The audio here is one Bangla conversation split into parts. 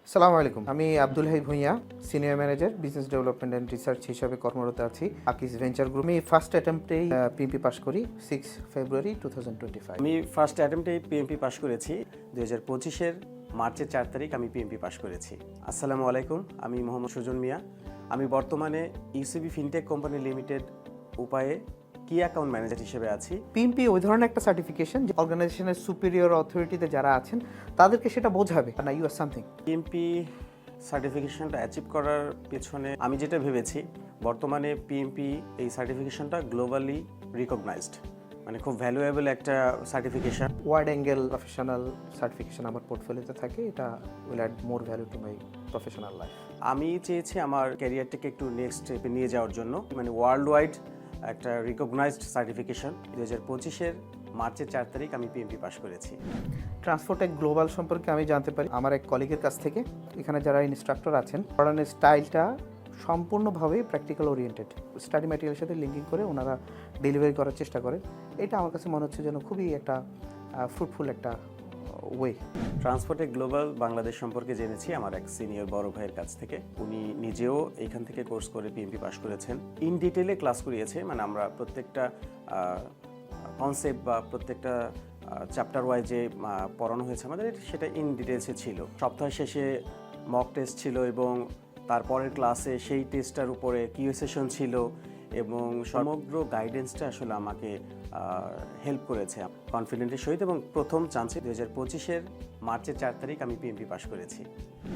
আসসালামু আলাইকুম। আমি Abdul Hai Bhuiyan, senior manager business development and research হিসাবে কর্মরত আছি আকিস ভেঞ্চার গ্রুপ। আমি ফার্স্ট অ্যাটেম্পটেই পিএমপি পাস করি 6 ফেব্রুয়ারি 2025। আমি ফার্স্ট অ্যাটেম্পটেই পিএমপি পাশ করেছি 2025-এর মার্চের 4 তারিখ আমি পিএমপি পাশ করেছি। আসসালামু আলাইকুম, আমি মোহাম্মদ সুজন মিয়া। আমি বর্তমানে ইউসিবি ফিনটেক কোম্পানি লিমিটেড উপায়ে কি অ্যাকাউন্ট ম্যানেজার হিসেবে আছি। পিএমপি ওই ধরনের একটা সার্টিফিকেশন যে অর্গানাইজেশনের সুপিরিয়র অথরিটিতে যারা আছেন তাদেরকে সেটা বোঝাবে না ইউ আর সামথিং। পিএমপি সার্টিফিকেশনটা অ্যাচিভ করার পেছনে আমি যেটা ভেবেছি, বর্তমানে পিএমপি এই সার্টিফিকেশনটা গ্লোবালি রিকগনাইজড, মানে খুব ভ্যালুয়েবল একটা certification. Wide angle professional certification আমার পোর্টফোলিওতে থাকে, এটা will add more value to my professional life. আমি চেয়েছি আমার ক্যারিয়ারটাকে একটু নেক্সট স্টেপে নিয়ে যাওয়ার জন্য, মানে ওয়ার্ল্ড ওয়াইড একটা রিকগনাইজড সার্টিফিকেশন। 2025-এর মার্চের 4 তারিখ আমি পিএমপি পাশ করেছি। ট্রান্সপোর্টেক গ্লোবাল সম্পর্কে আমি জানতে পারি আমার এক কলিগের কাছ থেকে। এখানে যারা ইনস্ট্রাক্টর আছেন, পড়ানোর স্টাইলটা সম্পূর্ণভাবে প্র্যাকটিক্যাল ওরিয়েন্টেড, স্টাডি ম্যাটেরিয়ালের সাথে লিঙ্কিং করে ওনারা ডেলিভারি করার চেষ্টা করেন। এটা আমার কাছে মনে হচ্ছে যেন খুবই একটা ফ্রুটফুল একটা ওয়ে। ট্রান্সপোর্টেক গ্লোবাল বাংলাদেশ সম্পর্কে জেনেছি আমার এক সিনিয়র বড় ভাইয়ের কাছ থেকে। উনি নিজেও এখান থেকে কোর্স করে পিএমপি পাশ করেছেন। ইন ডিটেলে ক্লাস করিয়েছে, মানে আমরা প্রত্যেকটা কনসেপ্ট বা প্রত্যেকটা চ্যাপ্টার ওয়াইজ যে পড়ানো হয়েছে আমাদের, সেটা ইন ডিটেলসে ছিল। সপ্তাহ শেষে মক টেস্ট ছিল এবং তারপরের ক্লাসে সেই টেস্টটার উপরে কিউ সেশন ছিল এবং সমগ্র গাইডেন্সটা আসলে আমাকে হেল্প করেছে কনফিডেন্টের সহিত। এবং প্রথম চান্সে 2025-এর মার্চের 4 তারিখ আমি পিএমপি পাশ করেছি।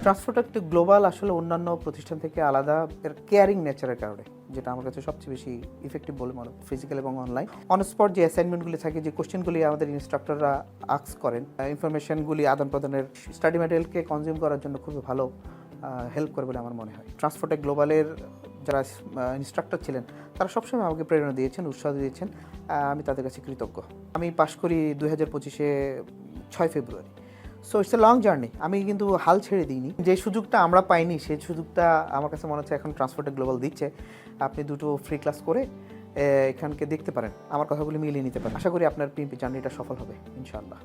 ট্রান্সপোর্টেক গ্লোবাল আসলে অন্যান্য প্রতিষ্ঠান থেকে আলাদা এর কেয়ারিং নেচারের কারণে, যেটা আমার কাছে সবচেয়ে বেশি ইফেক্টিভ বলে মনে হয়। ফিজিক্যাল এবং অনলাইন অন স্পট যে অ্যাসাইনমেন্টগুলি থাকে, যে কোশ্চেনগুলি আমাদের ইনস্ট্রাক্টররা আস্ক করেন, ইনফরমেশনগুলি আদান প্রদানের, স্টাডি ম্যাটেরিয়ালকে কনজিউম করার জন্য খুবই ভালো হেল্প করে বলে আমার মনে হয়। ট্রান্সপোর্টেক গ্লোবালের যারা ইনস্ট্রাক্টর ছিলেন তারা সবসময় আমাকে প্রেরণা দিয়েছেন, উৎসাহ দিয়েছেন। আমি তাদের কাছে কৃতজ্ঞ। আমি পাশ করি 2025-এ 6 February. So it's a long journey. আমি কিন্তু হাল ছেড়ে দিইনি। যে সুযোগটা আমরা পাইনি সেই সুযোগটা আমার কাছে মনে হচ্ছে এখন ট্রান্সপোর্টেক গ্লোবাল দিচ্ছে। আপনি দুটো ফ্রি ক্লাস করে এখানকে দেখতে পারেন, আমার কথাগুলি মিলিয়ে নিতে পারেন। আশা করি আপনার পিএমপি জার্নিটা সফল হবে ইনশাআল্লাহ।